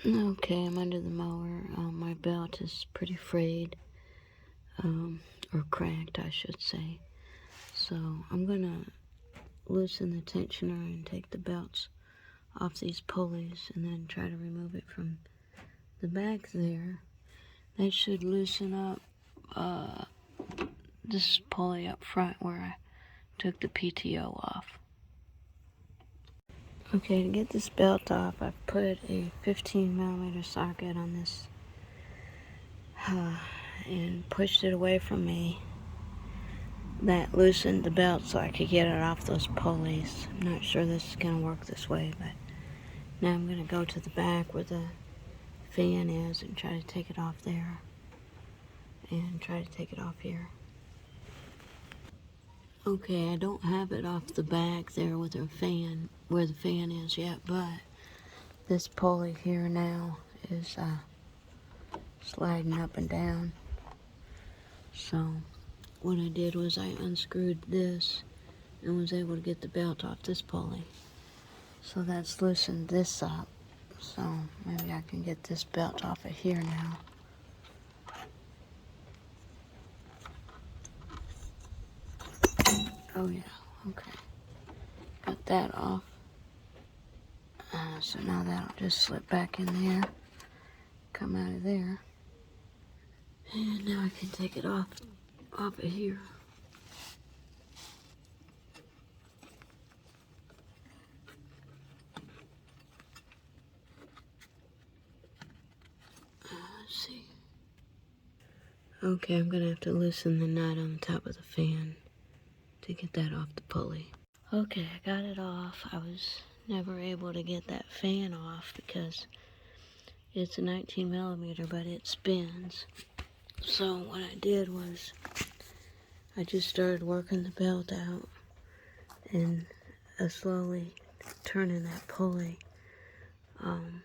Okay, I'm under the mower. My belt is pretty frayed, or cracked, I should say. So I'm gonna loosen the tensioner and take the belts off these pulleys and then try to remove it from the back there. That should loosen up this pulley up front where I took the PTO off. Okay, to get this belt off, I've put a 15mm socket on this and pushed it away from me. That loosened the belt so I could get it off those pulleys. I'm not sure this is going to work this way, but now I'm going to go to the back where the fan is and try to take it off there and try to take it off here. Okay, I don't have it off the back there with the fan, where the fan is yet, but this pulley here now is sliding up and down. So what I did was I unscrewed this and was able to get the belt off this pulley. So that's loosened this up. So maybe I can get this belt off of here now. Oh yeah, okay. Got that off. So now that'll just slip back in there, come out of there. And now I can take it off of here. Let's see. Okay, I'm gonna have to loosen the nut on the top of the fan to get that off the pulley. Okay, I got it off. I was never able to get that fan off because it's a 19mm, but it spins. So what I did was I just started working the belt out and slowly turning that pulley and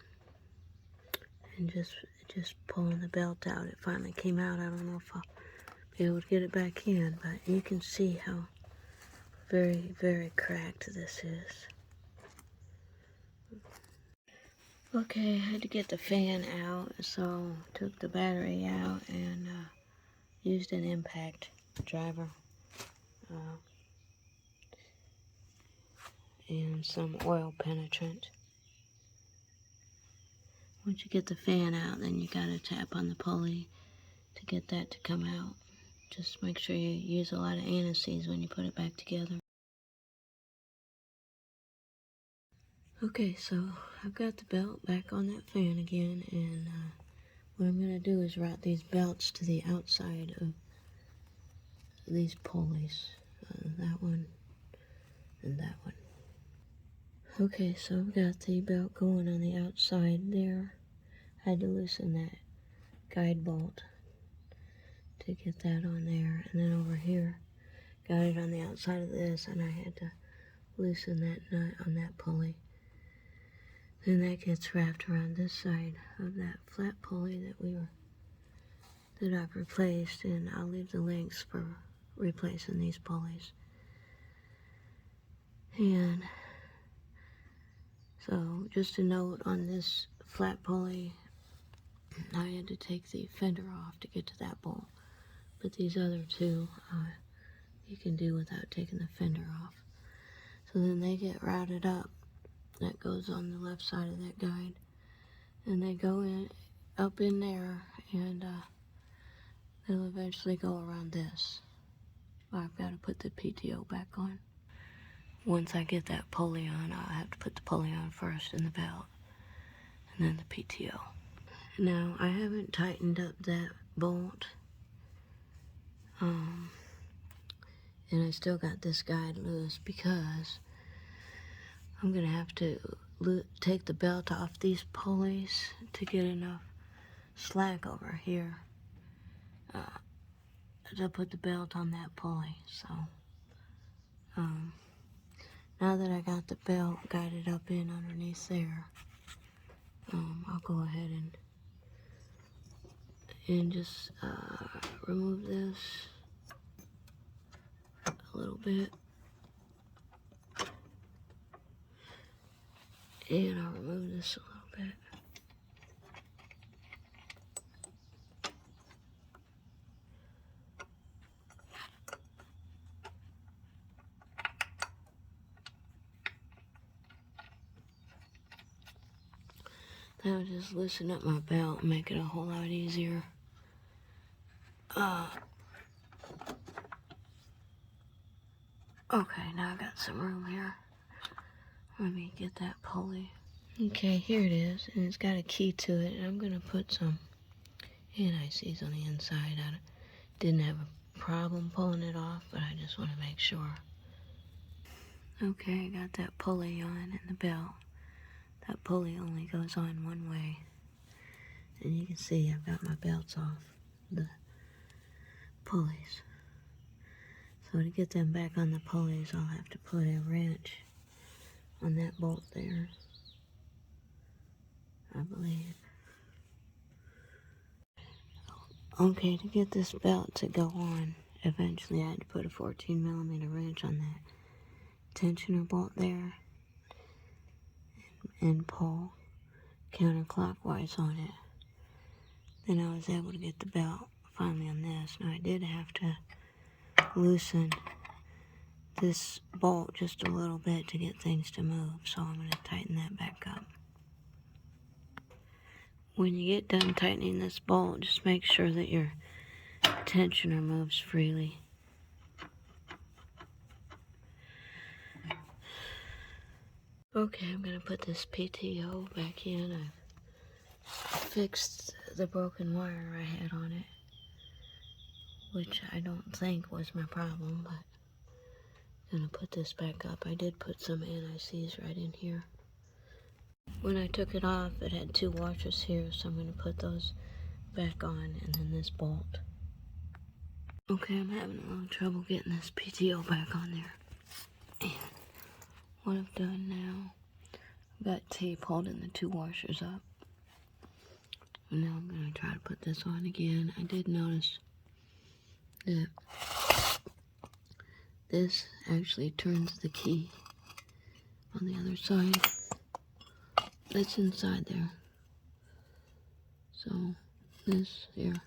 just pulling the belt out. It finally came out. I don't know if I'll be able to get it back in, but you can see how very, very cracked this is. Okay, I had to get the fan out, so took the battery out and used an impact driver and some oil penetrant. Once you get the fan out, then you gotta tap on the pulley to get that to come out. Just make sure you use a lot of anti-seize when you put it back together. Okay, so I've got the belt back on that fan again, and what I'm going to do is route these belts to the outside of these pulleys. That one and that one. Okay, so I've got the belt going on the outside there. I had to loosen that guide bolt to get that on there. And then over here, got it on the outside of this, and I had to loosen that nut on that pulley. Then that gets wrapped around this side of that flat pulley that I've replaced, and I'll leave the links for replacing these pulleys. And so just a note on this flat pulley, I had to take the fender off to get to that bolt, but these other two you can do without taking the fender off. So then they get routed up. That goes on the left side of that guide, and they go in up in there, and they'll eventually go around this. I've got to put the PTO back on. Once I get that pulley on, I'll have to put the pulley on first in the belt, and then the PTO. Now, I haven't tightened up that bolt, and I still got this guide loose because I'm going to have to take the belt off these pulleys to get enough slack over here to put the belt on that pulley. So now that I got the belt guided up in underneath there, I'll go ahead and just remove this a little bit, and I'll remove this a little bit. That would just loosen up my belt and make it a whole lot easier. Okay, now I got some room here. Let me get that pulley. Okay, here it is, and it's got a key to it. And I'm gonna put some anti-seize on the inside. I didn't have a problem pulling it off, but I just want to make sure. Okay, I got that pulley on in the belt. That pulley only goes on one way. And you can see I've got my belts off the pulleys. So to get them back on the pulleys, I'll have to put a wrench on that bolt there, I believe. Okay, to get this belt to go on, eventually I had to put a 14mm wrench on that tensioner bolt there and pull counterclockwise on it. Then I was able to get the belt finally on this. Now I did have to loosen this bolt just a little bit to get things to move, so I'm going to tighten that back up. When you get done tightening this bolt, just make sure that your tensioner moves freely. Okay, I'm going to put this PTO back in. I've fixed the broken wire I had on it, which I don't think was my problem, but I'm going to put this back up. I did put some anti-seize right in here. When I took it off, it had 2 washers here, so I'm going to put those back on, and then this bolt. Okay, I'm having a little trouble getting this PTO back on there. And what I've done now, I've got tape holding the 2 washers up. And now I'm going to try to put this on again. I did notice that this actually turns the key on the other side. That's inside there. So this here,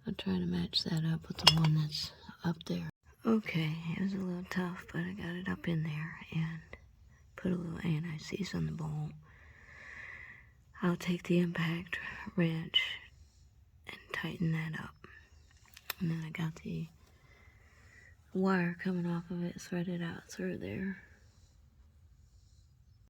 I'll try to match that up with the one that's up there. Okay, it was a little tough, but I got it up in there and put a little anti-seize on the bolt. I'll take the impact wrench and tighten that up. And then I got the wire coming off of it threaded out through there.